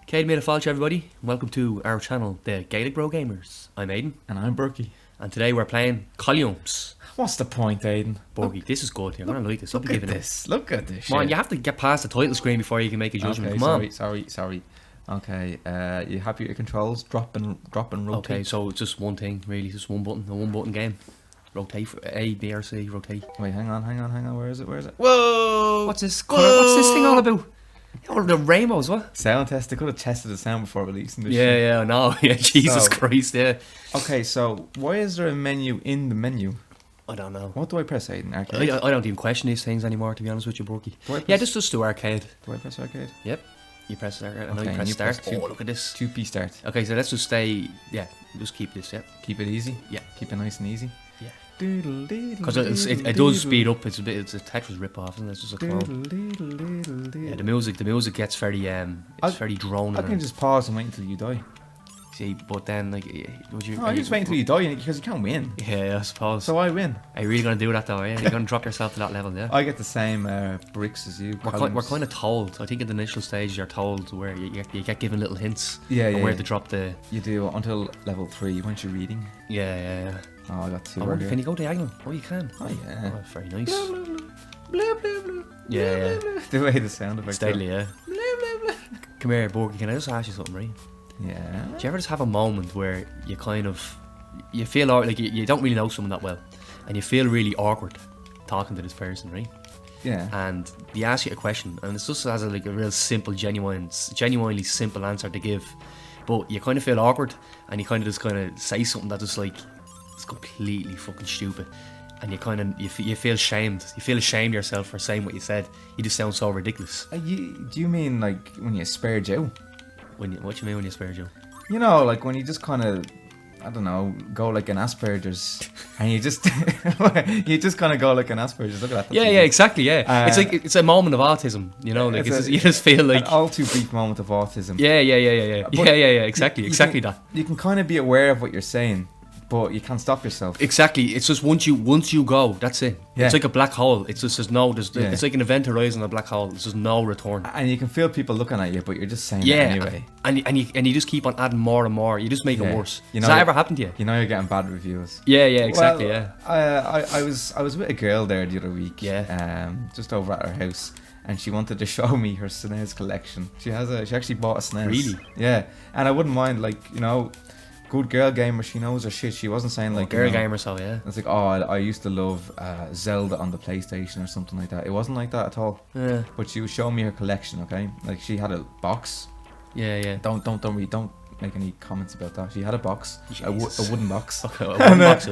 Cade made a falch, everybody. Welcome to our channel, the Gaelic Bro Gamers. I'm Aiden. And I'm Berkey. And today we're playing Columns. What's the point, Aiden? Borgie, this is good. You're going to like this. Look at this. Look at this. Come on, you have to get past the title screen before you can make a judgment. Okay, Come on. sorry. Okay, you happy with your controls? Drop and rotate. Okay, so it's just one thing, really. Just one button. A one button game. Rotate. A, B, or C. Rotate. Wait, hang on. Where is it? Whoa! What's this thing all about? Oh, the rainbows, what? Sound test. They could have tested the sound before releasing this. Yeah, no. Yeah, Jesus Christ, yeah. Okay, so why is there a menu in the menu? I don't know. What do I press, Aiden? Arcade? I don't even question these things anymore, to be honest with you, Borky. Yeah, just do arcade. Do I press arcade? Yep. You press arcade. I know Okay, you press you start. press Oh, look at this. 2P start. Okay, so let's just stay. Yeah, just keep this. Yeah. Keep it easy. Yeah. Keep it nice and easy. Yeah. Because it does speed up. It's a Tetris rip-off, isn't it? It's just a clone. Yeah, the music gets very very droning. I can just pause and wait until you die. See, but then like, would you? No, you just wait until you die because you can't win. Yeah, I suppose. So I win. Are you really gonna do that though? Yeah, you're gonna drop yourself to that level, yeah. I get the same bricks as you. We're kind of told. I think in the initial stage you're told where you get given little hints. Yeah, on where to drop the. You do until level 3. Once you're reading. Yeah. Oh, I got 2. Can you go diagonal? Oh, you can. Oh yeah. Oh, very nice. Blah, blah, blah. Yeah. The way the sound effects. Steadily, yeah. Come here, Borky. Can I just ask you something, right? Yeah. Do you ever just have a moment where you kind of feel like you don't really know someone that well, and you feel really awkward talking to this person, right? Yeah. And they ask you a question, and it's just has a real simple, genuinely simple answer to give, but you kind of feel awkward, and you kind of just kind of say something that just like it's completely fucking stupid, and you feel ashamed. You feel ashamed of yourself for saying what you said. You just sound so ridiculous. Do you mean like when you spare Joe? What do you mean when you spare Joe? You know, like when you just kind of, I don't know, go like an Asperger's, and you just kind of go like an Asperger's. Look at that. Yeah, exactly. Yeah, it's like it's a moment of autism. You know, like you just feel like an all too brief moment of autism. Yeah. Yeah. Exactly that. You can kind of be aware of what you're saying, but you can't stop yourself. Exactly. It's just once you go, that's it. Yeah. It's like a black hole. It's just it's like an event horizon, a black hole. There's just no return. And you can feel people looking at you, but you're just saying it anyway. And you just keep on adding more and more. You just make it worse. You know, Has that ever happened to you? You know, you're getting bad reviews. Yeah, exactly. Well, I was with a girl there the other week. Yeah. Just over at her house. And she wanted to show me her SNES collection. She actually bought a SNES. Really? Yeah. And I wouldn't mind, like, you know, good girl gamer, she knows her shit. She wasn't saying like girl gamer, so yeah. It's like, oh, I used to love Zelda on the PlayStation or something like that. It wasn't like that at all. Yeah. But she was showing me her collection, okay? Like she had a box. Yeah. Don't make any comments about that. She had a box, a wooden box. Okay, a wooden box.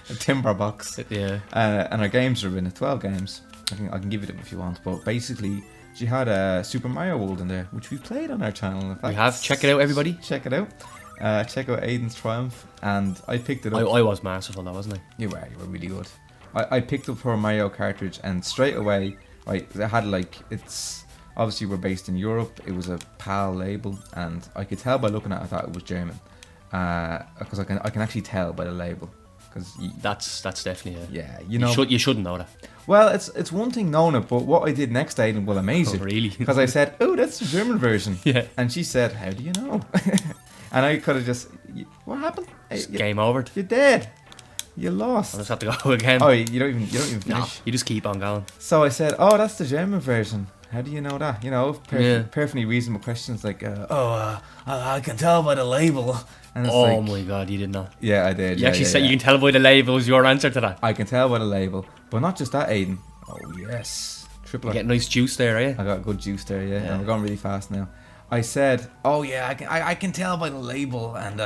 A timber box. Yeah. And her games are in it, 12 games. I can give you them if you want, but basically. She had a Super Mario World in there, which we played on our channel. In fact, we have. Check it out, everybody. Check it out. Check out Aiden's Triumph, and I picked it up. I was masterful, that wasn't I? You were really good. I picked up her Mario cartridge, and straight away, it had like it's obviously we're based in Europe. It was a PAL label, and I could tell by looking at it, I thought it was German, because I can actually tell by the label. That's definitely yeah. You know, you shouldn't know that. Well, it's one thing knowing it, but what I did next, Aiden, will amaze you. Oh, really? Because I said, "Oh, that's the German version." Yeah. And she said, "How do you know?" And I could have just, what happened? Game over. You're dead. You lost. I just have to go again. Oh, you don't even finish. No, you just keep on going. So I said, "Oh, that's the German version. How do you know that?" You know, perfectly reasonable questions like, I can tell by the label." And it's oh my god, you did not. Yeah, I did. You actually said you can tell by the label was your answer to that. I can tell by the label, but not just that, Aiden. Oh yes, triple. You get nice juice there, are you? I got good juice there, yeah. And we're going really fast now. I said, "Oh yeah, I can tell by the label, and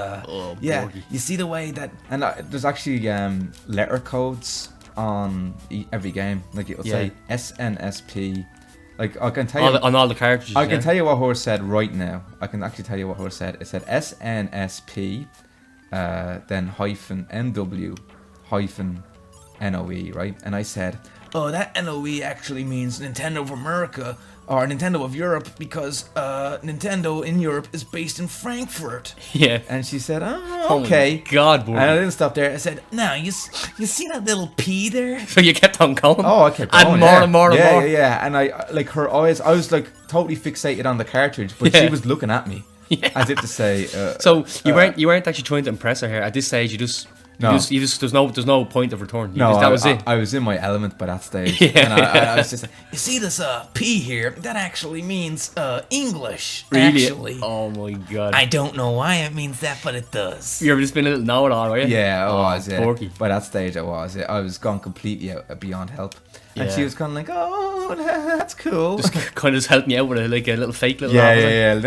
yeah, Borgie. You see the way that, and there's actually letter codes on every game. Like it'll say SNSP." Like I can tell you on all the cartridges. I can tell you what horse said right now. I can actually tell you what horse said. It said SNSP, then hyphen NW hyphen NOE, right? And I said, oh, that NOE actually means Nintendo of America or Nintendo of Europe because Nintendo in Europe is based in Frankfurt. Yeah. And she said, oh, okay. Oh my God, boy. And I didn't stop there. I said, now, you see that little P there? So you kept on going? Oh, I kept going, and more and more and more. Yeah. And I, like, her eyes, I was, like, totally fixated on the cartridge, but she was looking at me. Yeah. As if to say... so you weren't actually trying to impress her here. At this stage, you just there's no point of return. That was it. I was in my element by that stage. Yeah. And I was just like, you see this P here? That actually means English. Really? Actually. Oh my God. I don't know why it means that, but it does. You've just been a little know-it-all, were you? Yeah, I was. Yeah. Porky. By that stage, I was. I was gone completely out, beyond help. And Yeah. she was kind of like, oh, that's cool. Just kind of helping you out with a little fake little yeah, laugh, yeah, yeah.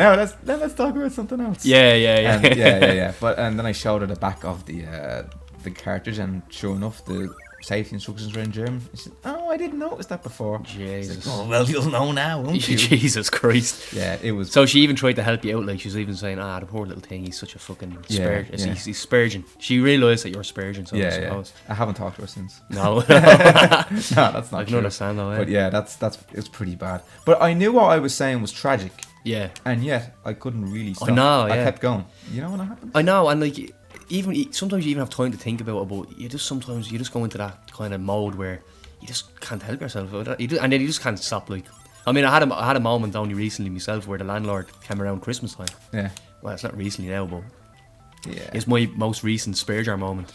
Now let's talk about something else. Yeah. Yeah. And then I showed her the back of the cartridge, and sure enough, the safety instructions were in German. She said, oh, I didn't notice that before. Jesus. Oh, well, you'll know now, won't you? Jesus Christ. Yeah, it was. So she even tried to help you out, like she was even saying, the poor little thing, he's such a fucking spurgeon. yeah. He's spurgeon. She realised that you're spurgeon, so I yeah. suppose. I haven't talked to her since. No. No, that's not I can true. understand though, But yeah, it's pretty bad. But I knew what I was saying was tragic, Yeah. and yet I couldn't really stop. I know, I yeah. kept going. You know what happened? I know, and like even sometimes you even have time to think about it, but you just sometimes go into that kind of mode where you just can't help yourself. And then you just can't stop. Like, I mean, I had a moment only recently myself where the landlord came around Christmas time. Yeah. Well, it's not recently now, but Yeah. it's my most recent Sperger moment,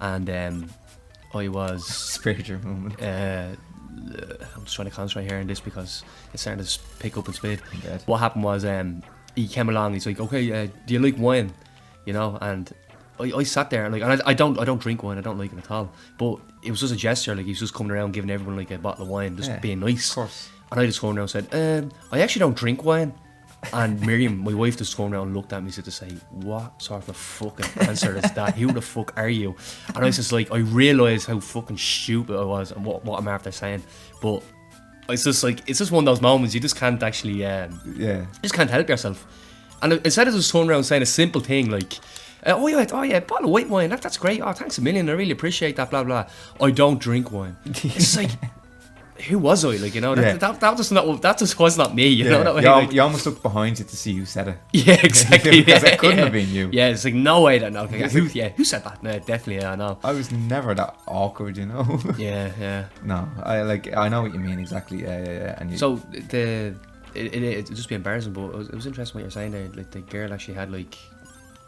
and I was. Spiritual moment. I'm just trying to concentrate here on this because it's starting to pick up in speed. Dead. What happened was he came along. He's like, okay, do you like wine? You know, and I sat there and like, and I don't drink wine. I don't like it at all. But it was just a gesture. Like he was just coming around giving everyone like a bottle of wine, just being nice. Of course. And I just turned around and said, I actually don't drink wine. And Miriam, my wife, just turned around and looked at me to say, what sort of fucking answer is that? Who the fuck are you? And I was just like, I realised how fucking stupid I was and what I'm after saying. But it's just one of those moments you just can't actually, just can't help yourself. And instead of just turning around and saying a simple thing like, oh yeah, bottle of white wine, that's great. Oh, thanks a million, I really appreciate that, blah blah. I don't drink wine. It's like, who was I? Like, you know, that just was not me. You know that way. You almost looked behind you to see who said it. Yeah, exactly. Because it couldn't have been you. Yeah, it's like no way that. No, who said that? No, definitely. Yeah, no. I was never that awkward, you know. Yeah. No, I know what you mean exactly. Yeah. And so it just be embarrassing, but it was interesting what you're saying there. Like the girl actually had like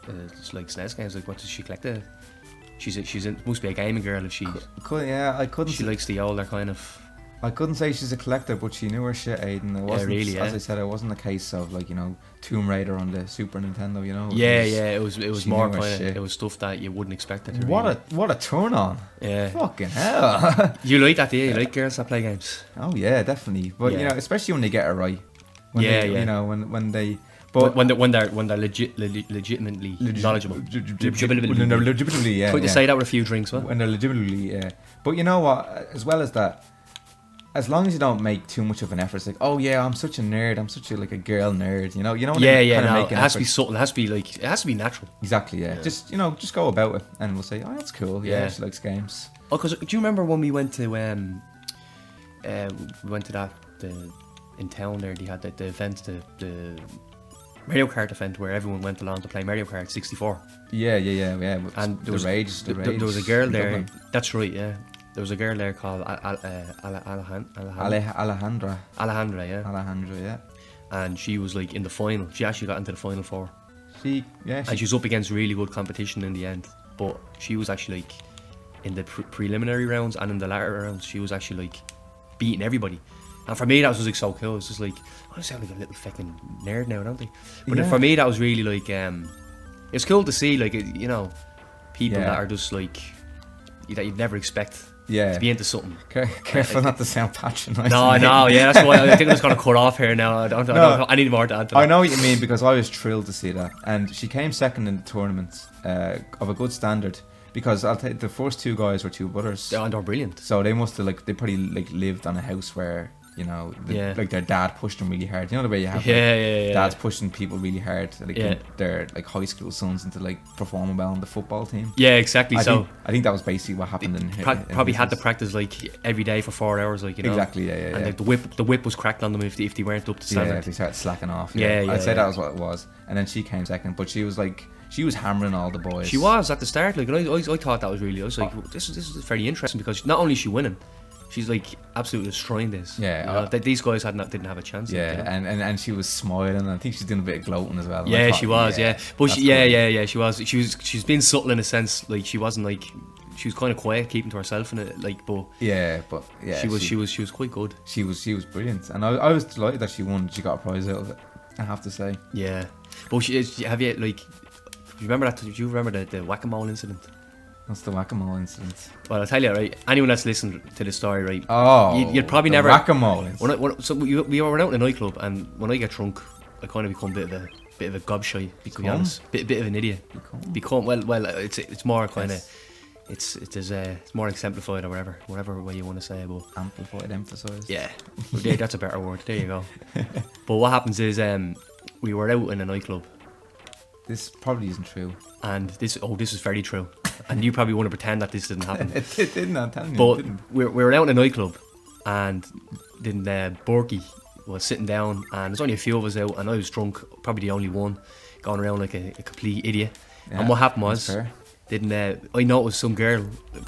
SNES games. Like, what does she collect? Must be a gaming girl if she. I couldn't. She likes the older kind of. I couldn't say she's a collector, but she knew her shit, Aiden. It wasn't, really, as I said, it wasn't a case of like, you know, Tomb Raider on the Super Nintendo, you know. It was more kind of, shit. it was stuff that you wouldn't expect it to. What a turn on! Yeah. Fucking hell. You like that, do you? You like girls that play games? Oh yeah, definitely. But you know, especially when they get it right. You know, when they. But when they're legitimately knowledgeable. Legitimately, yeah. Try to say that with a few drinks, what? When they're legitimately, yeah. But you know what? As well as that, as long as you don't make too much of an effort, it's like, oh yeah, I'm such a nerd. I'm such a girl nerd. You know. Yeah. It has to be subtle. It has to be natural. Exactly. Yeah. Just just go about it, and we'll say, oh, that's cool. Yeah, she likes games. Oh, because do you remember when we went to that in town there? They had the event, the Mario Kart event where everyone went along to play Mario Kart 64. Yeah. And there was a girl there. That's right. Yeah. There was a girl there called Alejandra. Alejandra, yeah. And she was like in the final. She actually got into the final four. And she was up against really good competition in the end. But she was actually like in the preliminary rounds and in the latter rounds, she was actually like beating everybody. And for me, that was like so cool. It's just like, I sound like a little fucking nerd now, don't I? But for me, that was really like, it's cool to see like, you know, people that are just like that you'd never expect. Yeah. To be into something. Careful not to sound patronising. No, I know, yeah, that's why I think I'm just going to cut off here now. I need more to add to that. I know what you mean, because I was thrilled to see that. And she came second in the tournament of a good standard. Because I'll the first two guys were two brothers. Yeah, and they're brilliant. So they must have they probably lived on a house where you know, Yeah. like their dad pushed them really hard. You know the way you have Yeah. dads pushing people really hard, like Yeah. their like high school sons into like performing well on the football team. Yeah, exactly. I think that was basically what happened in probably had to his- practice like every day for 4 hours, like, you know. Exactly, yeah. And like, the whip was cracked on them if they weren't up to Yeah, standard. they started slacking off. Yeah, I'd say yeah. that was what it was. And then she came second, but she was hammering all the boys. She was at the start, like, and I thought that was really. I was like, this is very interesting because not only is she winning, she's like absolutely destroying this. Yeah, you know, that these guys didn't have a chance. Yeah, like, you know? and she was smiling. I think she's doing a bit of gloating as well. And I Yeah, thought, she was. Yeah, but that's she, cool. yeah, she was. She's been subtle in a sense. Like, she wasn't like, she was kind of quiet, keeping to herself in it. Like, but Yeah, she was quite good. She was brilliant, and I was delighted that she won. She got a prize out of it, I have to say. Yeah, but have you like? Do you remember that? Do you remember the whack-a-mole incident? That's the whack-a-mole incident. Well, I'll tell you, right. Anyone that's listened to the story, right? Oh, you'd probably the never. whack-a-mole incident. So we were out in a nightclub, and when I get drunk, I kind of become a bit of a gobshy. To be honest, bit of an idiot. Become well. It's more kind of. It's more exemplified or whatever way you want to say it, but Amplified, emphasized. yeah, that's a better word. There you go. But what happens is, we were out in a nightclub, This probably isn't true. and this is very true, and you probably want to pretend that this didn't happen. It didn't. I'm telling you, it But didn't. we were out in a nightclub, and then Borky was sitting down, and there's only a few of us out, and I was drunk, probably the only one, going around like a complete idiot. Yeah, And what happened that's was, fair. I noticed some girl,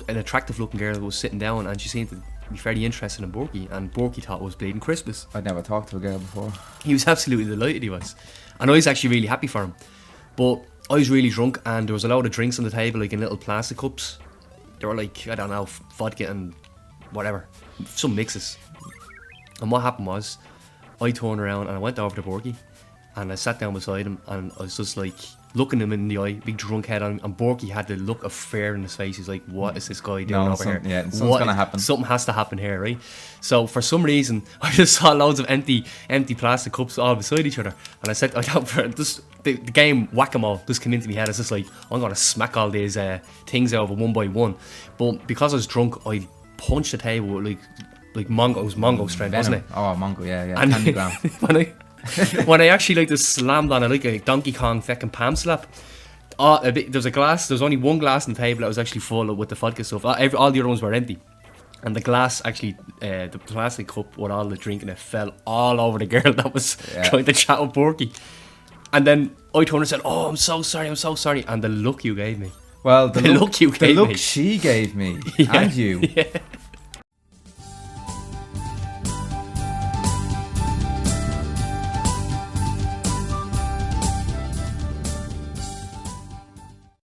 an attractive-looking girl, was sitting down, and she seemed to be very interested in Borky, and Borky thought it was bleeding Christmas. I'd never talked to a girl before. He was absolutely delighted, he was, and I was actually really happy for him. But I was really drunk, and there was a load of drinks on the table, like in little plastic cups. They were like, I don't know, vodka and whatever, some mixes. And what happened was, I turned around and I went over to Borky, and I sat down beside him, and I was just like looking him in the eye, big drunk head on him, and Borky had the look of fear in his face. He's like, what is this guy doing over here? Yeah, something's gonna happen. Something has to happen here, right? So for some reason, I just saw loads of empty plastic cups all beside each other, and I said, I don't, just the game whack-a-mole just came into my head. It's just like, I'm gonna smack all these things over one by one. But because I was drunk, I punched the table with like Mongo strength, wasn't it? Oh, Mongo, yeah. And Candy gram. when I actually like just slammed on it like a Donkey Kong fucking palm slap. There's a glass. There's only one glass on the table that was actually full with the vodka stuff. All the other ones were empty. And the glass actually, the plastic cup with all the drink in it fell all over the girl that was trying to chat with Borky. And then I turned and said, "Oh, I'm so sorry." And the look you gave me. Well, the look you gave the look me. she gave me, and you. Yeah.